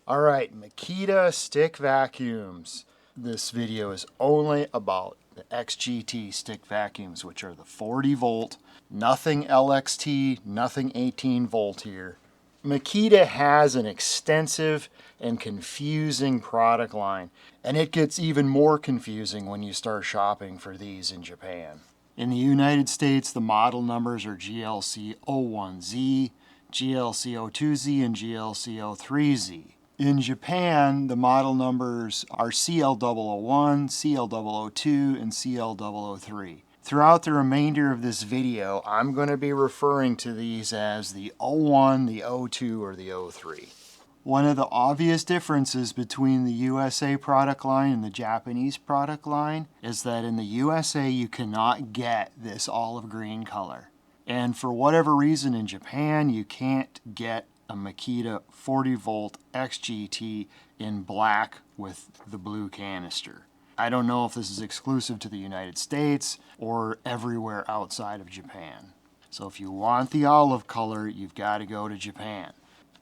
All right, Makita stick vacuums. This video is only about the XGT stick vacuums, which are the 40 volt, nothing LXT, nothing 18 volt here. Makita has an extensive and confusing product line, and it gets even more confusing when you start shopping for these in Japan. In the United States, the model numbers are GLC01Z, GLC02Z, and GLC03Z. In Japan, the model numbers are CL001, CL002, and CL003. Throughout the remainder of this video, I'm going to be referring to these as the 01, the 02, or the 03. One of the obvious differences between the USA product line and the Japanese product line is that in the USA you cannot get this olive green color. And for whatever reason in Japan you can't get a Makita 40 volt XGT in black with the blue canister. I don't know if this is exclusive to the United States or everywhere outside of Japan. So if you want the olive color, you've got to go to Japan.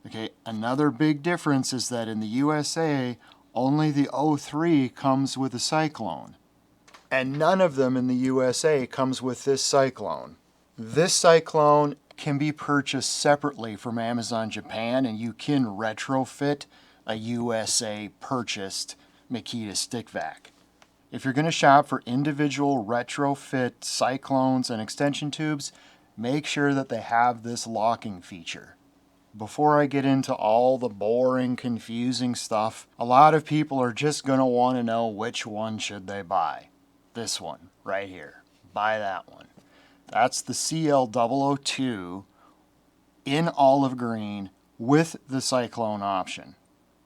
Okay, another big difference is that in the USA, only the 03 comes with a Cyclone. And none of them in the USA comes with this Cyclone. This Cyclone can be purchased separately from Amazon Japan, and you can retrofit a USA purchased Makita stick vac. If you're going to shop for individual retrofit Cyclones and extension tubes, make sure that they have this locking feature. Before I get into all the boring, confusing stuff, a lot of people are just going to want to know which one should they buy. This one right here. Buy that one. That's the CL002 in olive green with the Cyclone option.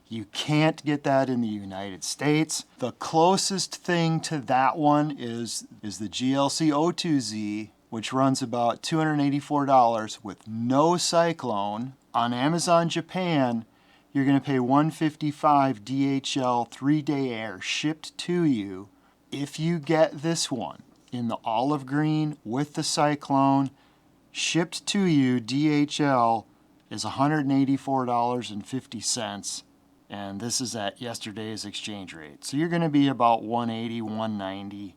You can't get that in the United States. The closest thing to that one is the GLC02Z, which runs about $284 with no Cyclone. On Amazon Japan, you're going to pay $155 DHL 3-day air shipped to you if you get this one in the olive green with the Cyclone. Shipped to you, DHL is $184.50, and this is at yesterday's exchange rate. So you're going to be about $180, $190.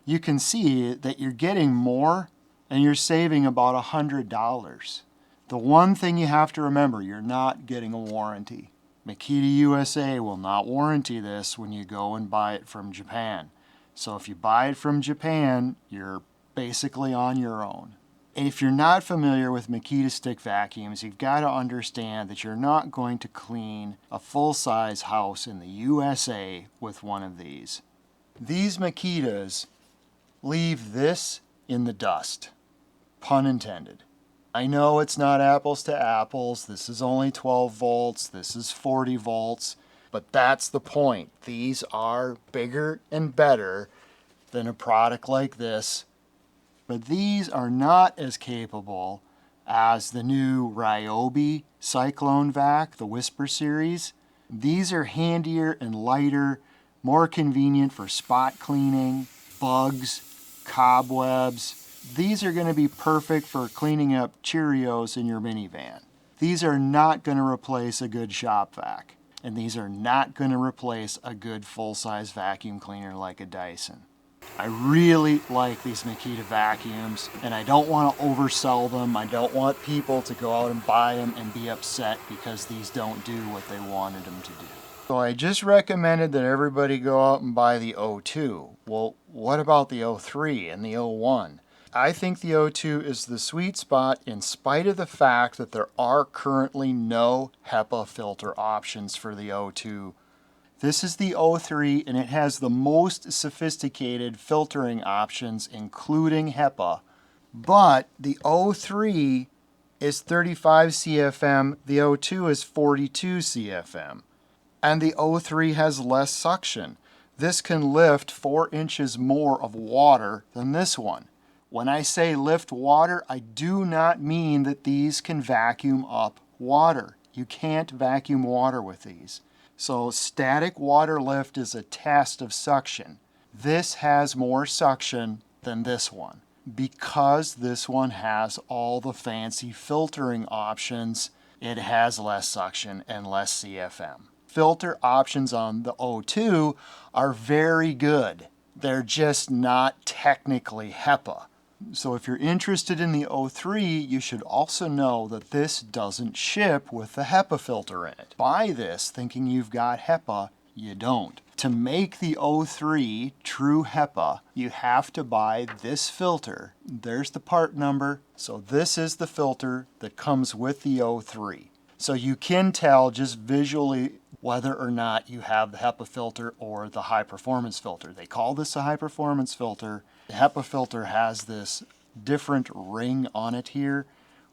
You can see that you're getting more and you're saving about $100. The one thing you have to remember, you're not getting a warranty. Makita USA will not warranty this when you go and buy it from Japan. So if you buy it from Japan, you're basically on your own. And if you're not familiar with Makita stick vacuums, you've got to understand that you're not going to clean a full-size house in the USA with one of these. These Makitas leave this in the dust, pun intended. I know it's not apples to apples. This is only 12 volts. This is 40 volts. But that's the point. These are bigger and better than a product like this. But these are not as capable as the new Ryobi Cyclone vac, the Whisper series. These are handier and lighter, more convenient for spot cleaning, bugs, cobwebs. These are going to be perfect for cleaning up Cheerios in your minivan. These are not going to replace a good shop vac. And these are not going to replace a good full-size vacuum cleaner like a Dyson. I really like these Makita vacuums, and I don't want to oversell them. I don't want people to go out and buy them and be upset because these don't do what they wanted them to do. So I just recommended that everybody go out and buy the 02. Well, what about the 03 and the 01? I think the 02 is the sweet spot in spite of the fact that there are currently no HEPA filter options for the 02. This is the 03 and it has the most sophisticated filtering options including HEPA. But the 03 is 35 CFM, the 02 is 42 CFM. And the 03 has less suction. This can lift 4 inches more of water than this one. When I say lift water, I do not mean that these can vacuum up water. You can't vacuum water with these. So static water lift is a test of suction. This has more suction than this one because this one has all the fancy filtering options. It has less suction and less CFM. filter options on the 02 are very good. They're just not technically HEPA. So if you're interested in the 03, you should also know that this doesn't ship with the HEPA filter in it. Buy this thinking you've got HEPA, you don't. To make the 03 true HEPA, you have to buy this filter. There's the part number. So this is the filter that comes with the 03. So you can tell just visually whether or not you have the HEPA filter or the high performance filter. They call this a high performance filter. The HEPA filter has this different ring on it here,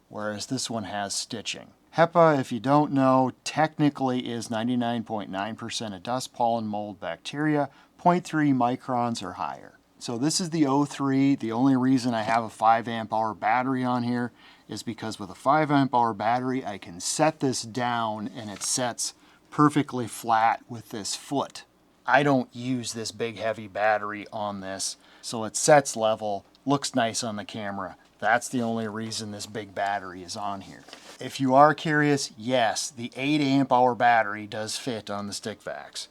whereas this one has stitching. HEPA, if you don't know, technically is 99.9% of dust, pollen, mold, bacteria, 0.3 microns or higher. So this is the 03. The only reason I have a 5 amp hour battery on here is because with a 5 amp hour battery, I can set this down and it sets perfectly flat with this foot. I don't use this big heavy battery on this, so it sets level, looks nice on the camera. That's the only reason this big battery is on here. If you are curious, yes, the 8 amp hour battery does fit on the stick vacs.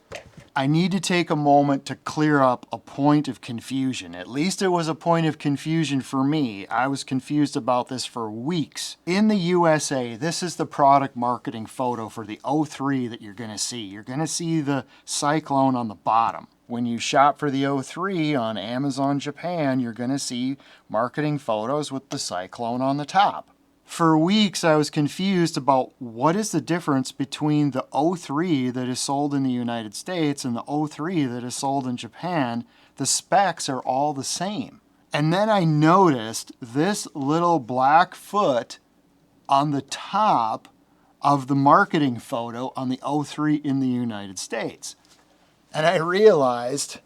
I need to take a moment to clear up a point of confusion. At least it was a point of confusion for me. I was confused about this for weeks. In the USA, this is the product marketing photo for the 03 that you're going to see. You're going to see the Cyclone on the bottom. When you shop for the 03 on Amazon Japan, you're going to see marketing photos with the Cyclone on the top. For weeks, I was confused about what is the difference between the 03 that is sold in the United States and the 03 that is sold in Japan. The specs are all the same. And then I noticed this little black foot on the top of the marketing photo on the 03 in the United States. And I realized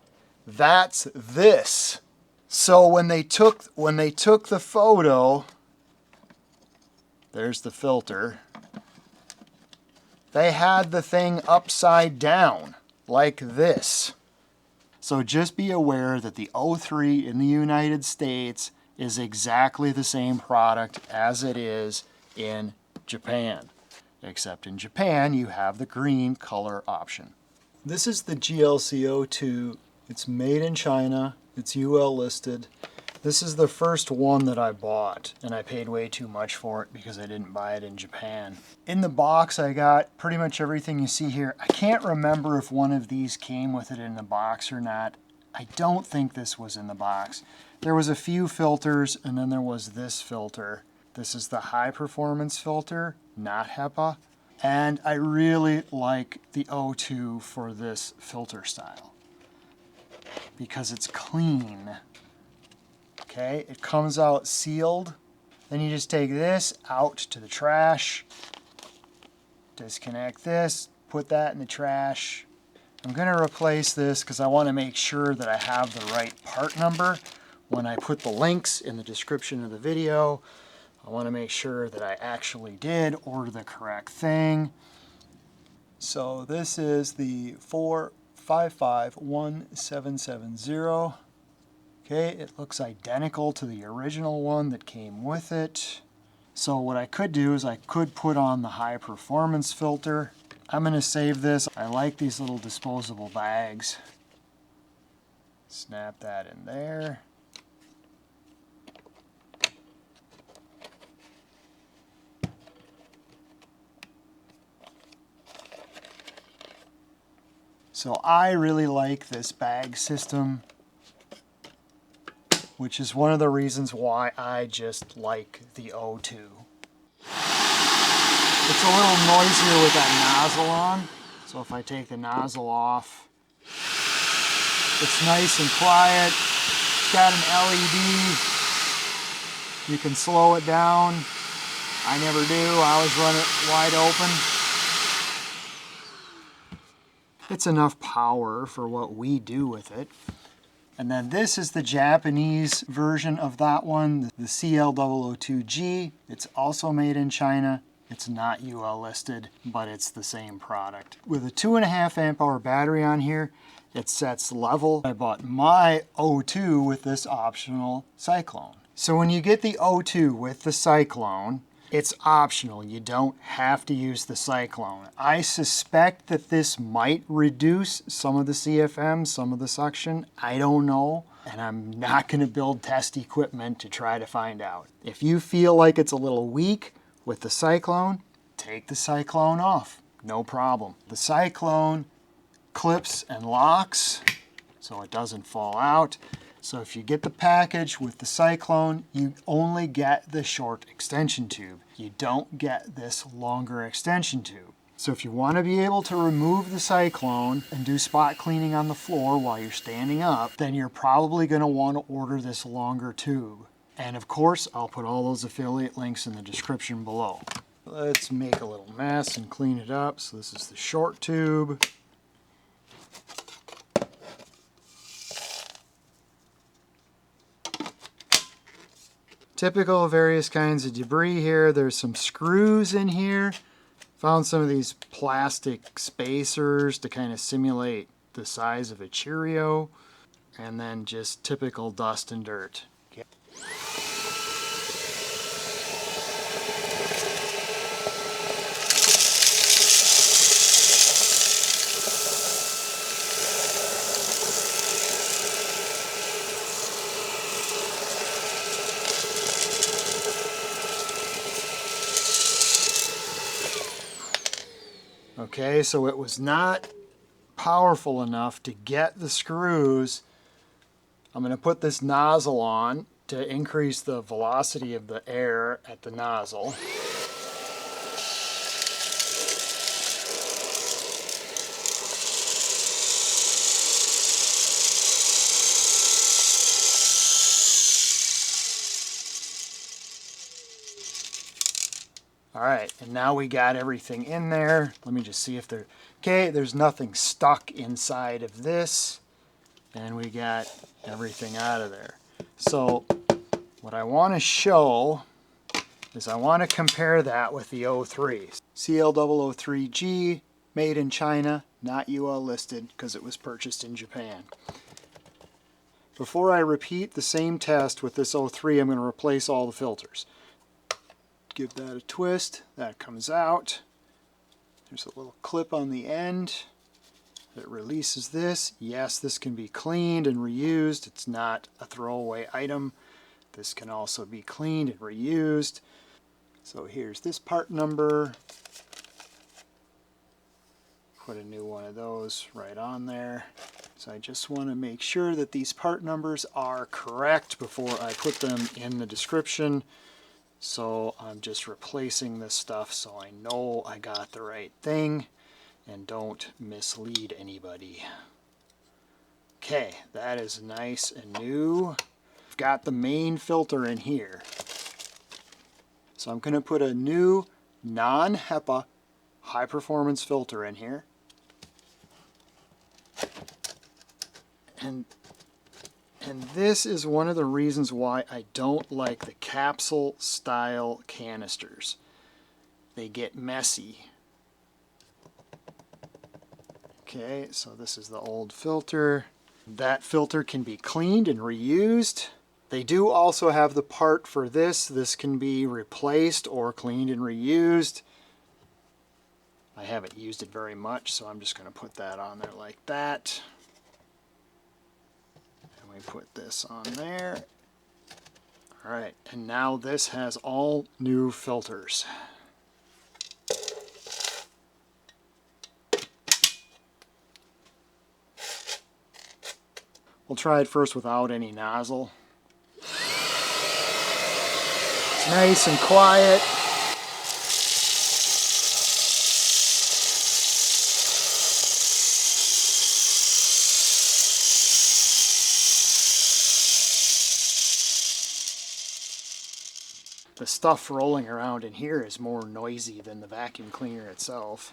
that's this. So when they took the photo, there's the filter, they had the thing upside down like this. So just be aware that the 03 in the United States is exactly the same product as it is in Japan. Except in Japan, you have the green color option. This is the GLC02. It's made in China. It's UL listed. This is the first one that I bought, and I paid way too much for it because I didn't buy it in Japan. In the box, I got pretty much everything you see here. I can't remember if one of these came with it in the box or not. I don't think this was in the box. There was a few filters, and then there was this filter. This is the high performance filter, not HEPA. And I really like the 02 for this filter style because it's clean. Okay, it comes out sealed. Then you just take this out to the trash, disconnect this, put that in the trash. I'm going to replace this because I want to make sure that I have the right part number when I put the links in the description of the video. I want to make sure that I actually did order the correct thing. So this is the 4551770. Okay, it looks identical to the original one that came with it. So what I could do is I could put on the high performance filter. I'm going to save this. I like these little disposable bags. Snap that in there. So I really like this bag system, which is one of the reasons why I just like the 02. It's a little noisier with that nozzle on, so if I take the nozzle off, it's nice and quiet. It's got an LED. You can slow it down. I never do. I always run it wide open. It's enough power for what we do with it. And then this is the Japanese version of that one, the CL002G. It's also made in China. It's not UL listed, but it's the same product. With a 2.5 amp hour battery on here, it sets level. I bought my 02 with this optional Cyclone. So when you get the 02 with the Cyclone, It's optional. You don't have to use the Cyclone. I suspect that this might reduce some of the CFM, some of the suction. I don't know. And I'm not going to build test equipment to try to find out. If you feel like it's a little weak with the Cyclone, take the Cyclone off. No problem. The Cyclone clips and locks so it doesn't fall out. So if you get the package with the Cyclone, you only get the short extension tube. You don't get this longer extension tube. So if you want to be able to remove the Cyclone and do spot cleaning on the floor while you're standing up, then you're probably going to want to order this longer tube. And of course, I'll put all those affiliate links in the description below. Let's make a little mess and clean it up. So this is the short tube. Typical of various kinds of debris here. There's some screws in here. Found some of these plastic spacers to kind of simulate the size of a Cheerio. And then just typical dust and dirt. Okay. Okay, so it was not powerful enough to get the screws. I'm going to put this nozzle on to increase the velocity of the air at the nozzle. All right, and now we got everything in there. Let me just see if there, okay, there's nothing stuck inside of this, and we got everything out of there. So what I want to show is I want to compare that with the 03. CL003G, made in China, not UL listed because it was purchased in Japan. Before I repeat the same test with this 03, I'm going to replace all the filters. Give that a twist, that comes out. There's a little clip on the end that releases this. Yes, this can be cleaned and reused. It's not a throwaway item. This can also be cleaned and reused. So here's this part number. Put a new one of those right on there. So I just want to make sure that these part numbers are correct before I put them in the description. So I'm just replacing this stuff so I know I got the right thing and don't mislead anybody. Okay, that is nice and new. I've got the main filter in here. So I'm going to put a new non-HEPA high performance filter in here. And this is one of the reasons why I don't like the capsule style canisters. They get messy. Okay, so this is the old filter. That filter can be cleaned and reused. They do also have the part for this. This can be replaced or cleaned and reused. I haven't used it very much, so I'm just going to put that on there like that. We put this on there. All right, and now this has all new filters. We'll try it first without any nozzle. It's nice and quiet. The stuff rolling around in here is more noisy than the vacuum cleaner itself.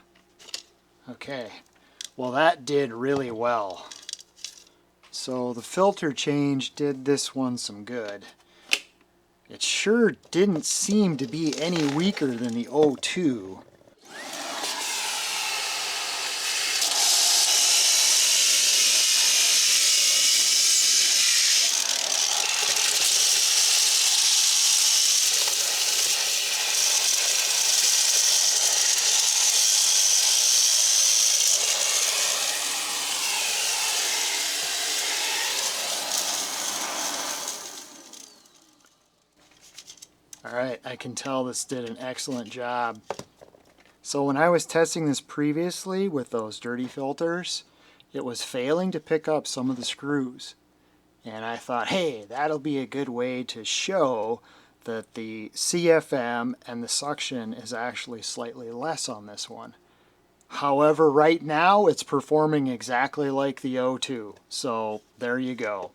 Okay, well that did really well. So the filter change did this one some good. It sure didn't seem to be any weaker than the 02. Alright, I can tell this did an excellent job. So when I was testing this previously with those dirty filters, it was failing to pick up some of the screws. And I thought, hey, that'll be a good way to show that the CFM and the suction is actually slightly less on this one. However, right now it's performing exactly like the 02. So there you go.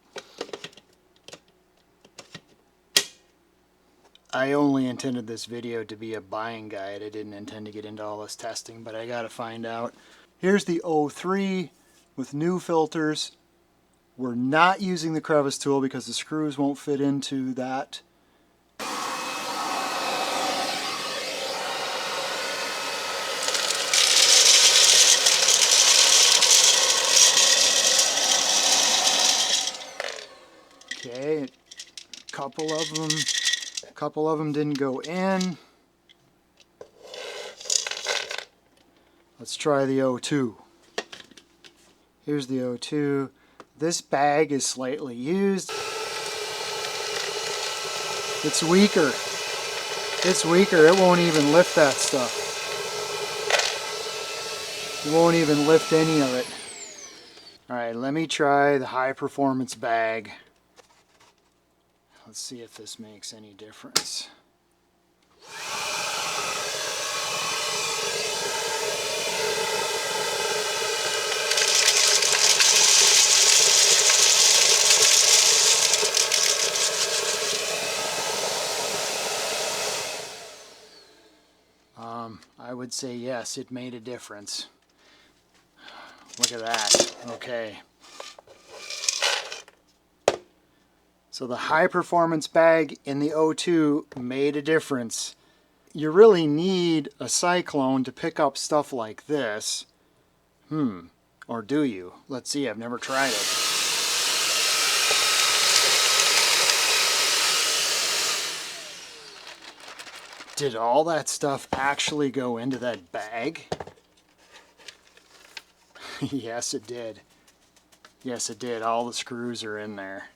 I only intended this video to be a buying guide. I didn't intend to get into all this testing, but I gotta find out. Here's the 03 with new filters. We're not using the crevice tool because the screws won't fit into that. Okay, a couple of them didn't go in. Let's try the 02. Here's the 02. This bag is slightly used. It's weaker. It's weaker. It won't even lift that stuff. It won't even lift any of it. Alright, let me try the high performance bag. Let's see if this makes any difference. I would say yes, it made a difference. Look at that. Okay. So the high performance bag in the 02 made a difference. You really need a Cyclone to pick up stuff like this. Or do you? Let's see, I've never tried it. Did all that stuff actually go into that bag? Yes, it did. Yes, it did. All the screws are in there.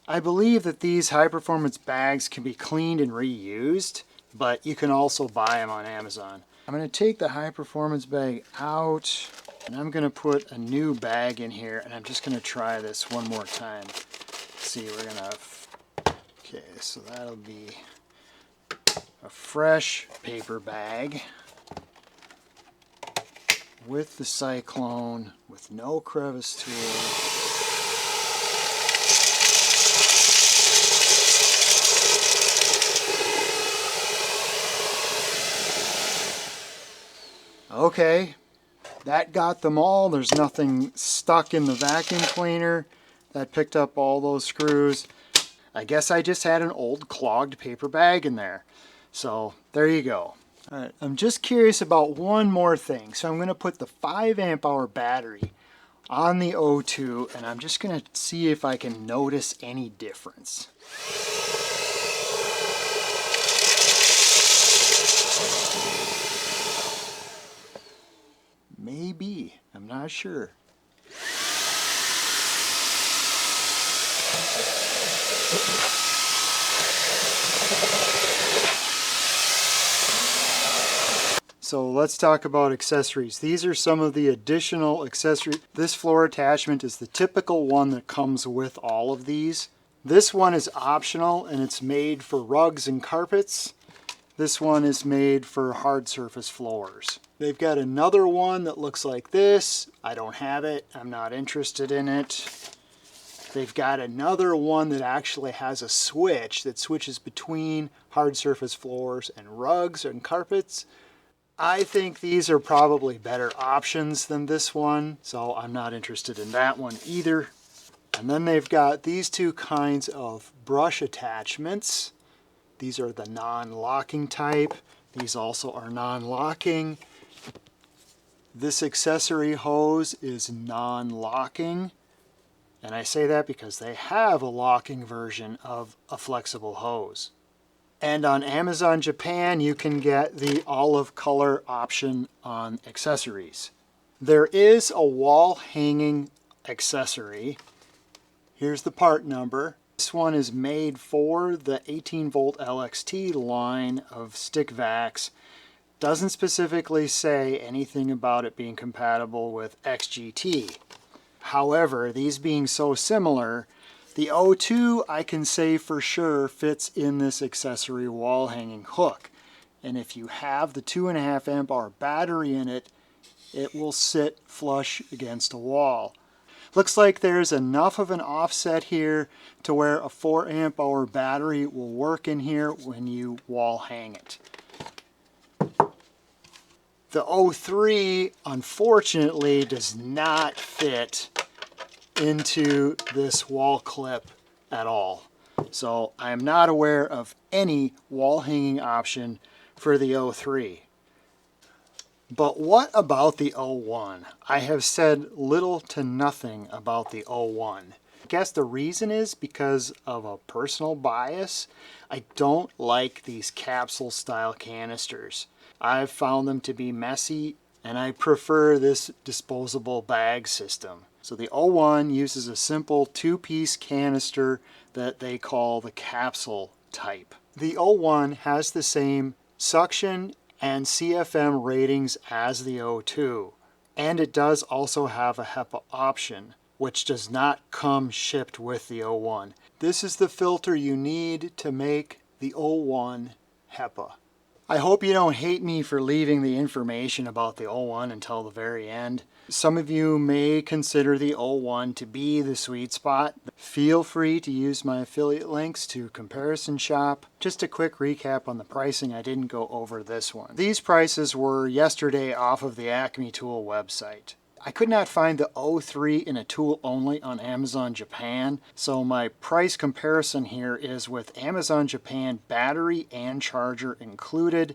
I believe that these high-performance bags can be cleaned and reused, but you can also buy them on Amazon. I'm going to take the high-performance bag out, and I'm going to put a new bag in here, and I'm just going to try this one more time. Let's see, we're going to... Okay, so that'll be a fresh paper bag with the Cyclone, with no crevice tool. Okay, that got them all. There's nothing stuck in the vacuum cleaner. That picked up all those screws. I guess I just had an old clogged paper bag in there. So there you go. All right, I'm just curious about one more thing. So I'm going to put the 5 amp hour battery on the 02, and I'm just going to see if I can notice any difference. Maybe, I'm not sure. So let's talk about accessories. These are some of the additional accessories. This floor attachment is the typical one that comes with all of these. This one is optional and it's made for rugs and carpets. This one is made for hard surface floors. They've got another one that looks like this. I don't have it. I'm not interested in it. They've got another one that actually has a switch that switches between hard surface floors and rugs and carpets. I think these are probably better options than this one, so I'm not interested in that one either. And then they've got these two kinds of brush attachments. These are the non-locking type. These also are non-locking. This accessory hose is non-locking. And I say that because they have a locking version of a flexible hose. And on Amazon Japan, you can get the olive color option on accessories. There is a wall hanging accessory. Here's the part number. This one is made for the 18 volt LXT line of stick vacs. Doesn't specifically say anything about it being compatible with XGT. However, these being so similar, the 02 I can say for sure fits in this accessory wall hanging hook. And if you have the 2.5 amp hour battery in it, it will sit flush against a wall. Looks like there's enough of an offset here to where a 4 amp hour battery will work in here when you wall hang it. The 03 unfortunately does not fit into this wall clip at all. So I am not aware of any wall hanging option for the 03. But what about the 01? I have said little to nothing about the 01. I guess the reason is because of a personal bias. I don't like these capsule style canisters. I've found them to be messy and I prefer this disposable bag system. So the 01 uses a simple 2-piece canister that they call the capsule type. The 01 has the same suction and CFM ratings as the 02, and it does also have a HEPA option, which does not come shipped with the 01. This is the filter you need to make the 01 HEPA. I hope you don't hate me for leaving the information about the 01 until the very end. Some of you may consider the 01 to be the sweet spot. Feel free to use my affiliate links to comparison shop. Just a quick recap on the pricing, I didn't go over this one. These prices were yesterday off of the Acme Tool website. I could not find the 03 in a tool only on Amazon Japan, so my price comparison here is with Amazon Japan battery and charger included.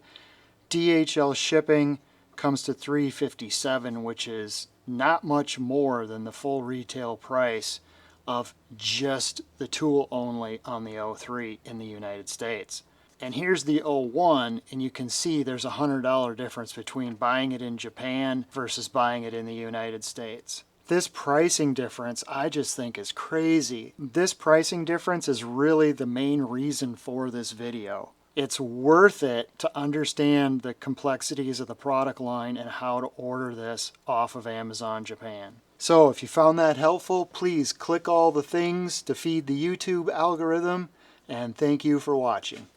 DHL shipping comes to $357, which is not much more than the full retail price of just the tool only on the 03 in the United States. And here's the 01, and you can see there's a $100 difference between buying it in Japan versus buying it in the United States. This pricing difference I just think is crazy. This pricing difference is really the main reason for this video. It's worth it to understand the complexities of the product line and how to order this off of Amazon Japan. So if you found that helpful, please click all the things to feed the YouTube algorithm, and thank you for watching.